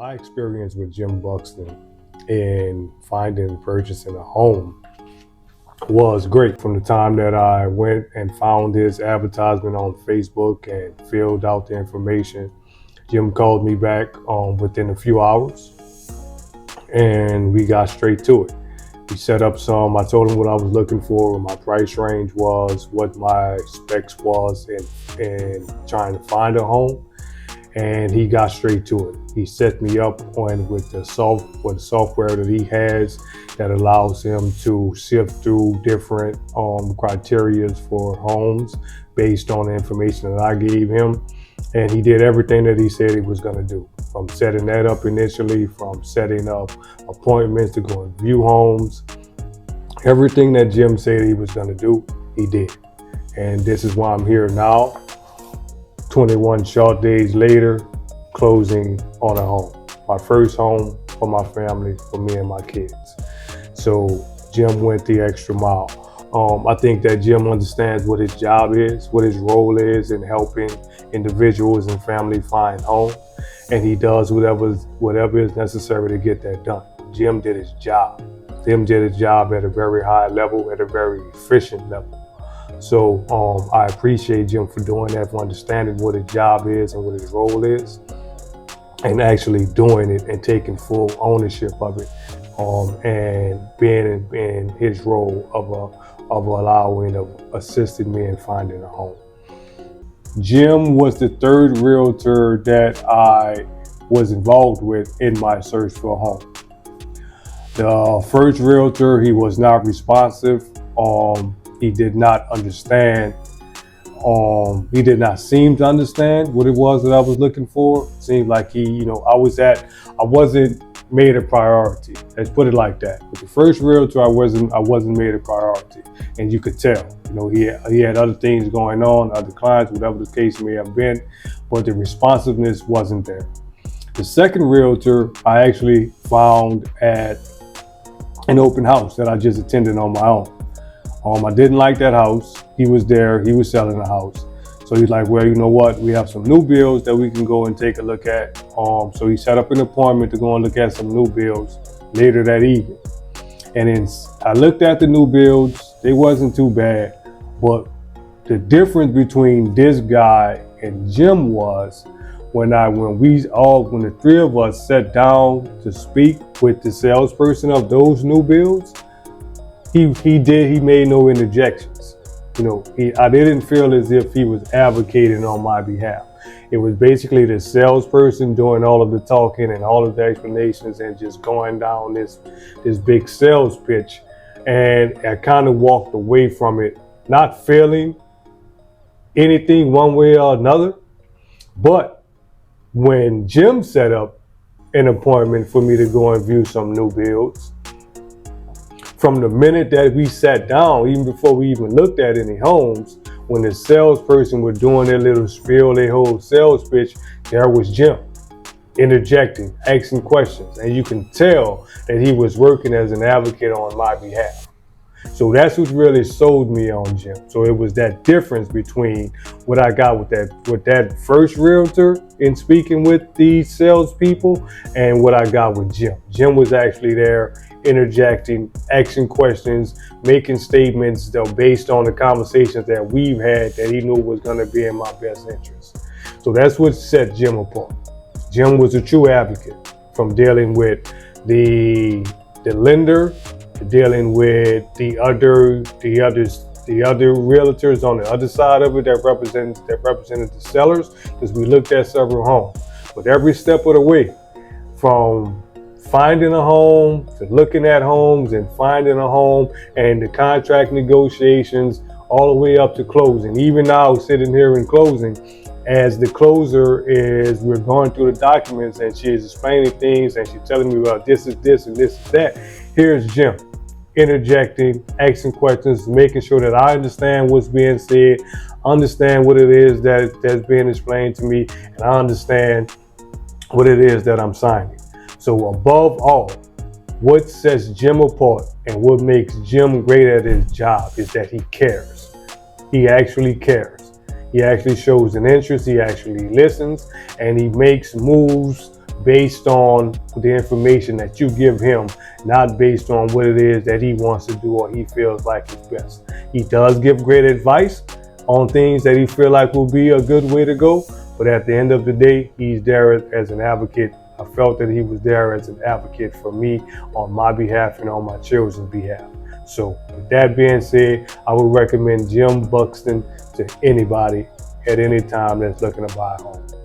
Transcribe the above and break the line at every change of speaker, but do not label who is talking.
My experience with Jim Buxton in finding and purchasing a home was great. From the time that I went and found his advertisement on Facebook and filled out the information, Jim called me back within a few hours and we got straight to it. We set up I told him what I was looking for, what my price range was, what my specs was in trying to find a home. And he got straight to it. He set me up with the software that he has that allows him to sift through different criteria for homes based on the information that I gave him. And he did everything that he said he was going to do, from setting that up initially, from setting up appointments to go and view homes. Everything that Jim said he was going to do, he did. And this is why I'm here now, 21 short days later, closing on a home. My first home for my family, for me and my kids. So Jim went the extra mile. I think that Jim understands what his job is, what his role is in helping individuals and family find home. And he does whatever is necessary to get that done. Jim did his job. Jim did his job at a very high level, at a very efficient level. So I appreciate Jim for doing that, for understanding what his job is and what his role is, and actually doing it and taking full ownership of it, and being in his role of assisting me in finding a home. Jim was the third realtor that I was involved with in my search for a home. The first realtor, he was not responsive. He did not understand. He did not seem to understand what it was that I was looking for. It seemed like I wasn't made a priority. Let's put it like that. With the first realtor, I wasn't made a priority, and you could tell. He had other things going on, other clients, whatever the case may have been, but the responsiveness wasn't there. The second realtor, I actually found at an open house that I just attended on my own. I didn't like that house. He was there, he was selling the house. So he's like, well, you know what? We have some new builds that we can go and take a look at. So he set up an appointment to go and look at some new builds later that evening. And then I looked at the new builds. They wasn't too bad. But the difference between this guy and Jim was when the three of us sat down to speak with the salesperson of those new builds, he made no interjections. I didn't feel as if he was advocating on my behalf. It was basically the salesperson doing all of the talking and all of the explanations and just going down this big sales pitch. And I kind of walked away from it, not feeling anything one way or another. But when Jim set up an appointment for me to go and view some new builds, from the minute that we sat down, even before we even looked at any homes, when the salesperson was doing their little spiel, their whole sales pitch, there was Jim interjecting, asking questions. And you can tell that he was working as an advocate on my behalf. So that's what really sold me on Jim. So it was that difference between what I got with that first realtor in speaking with these salespeople and what I got with Jim. Jim was actually there interjecting, asking questions, making statements based on the conversations that we've had that he knew was going to be in my best interest. So that's what set Jim apart. Jim was a true advocate, from dealing with the lender, dealing with the other realtors on the other side of it that represented the sellers, because we looked at several homes. But every step of the way, from finding a home to looking at homes and finding a home and the contract negotiations, all the way up to closing. Even now, sitting here in closing, as the closer we're going through the documents and she's explaining things and she's telling me about this is this and this is that. Here's Jim interjecting, asking questions, making sure that I understand what's being said, understand what it is that's being explained to me, and I understand what it is that I'm signing. So above all, what sets Jim apart and what makes Jim great at his job is that he cares. He actually cares. He actually shows an interest. He actually listens, and he makes moves based on the information that you give him, not based on what it is that he wants to do or he feels like is best. He does give great advice on things that he feel like will be a good way to go, but at the end of the day, he's there as an advocate. I felt that he was there as an advocate for me on my behalf and on my children's behalf. So with that being said, I would recommend Jim Buxton to anybody at any time that's looking to buy a home.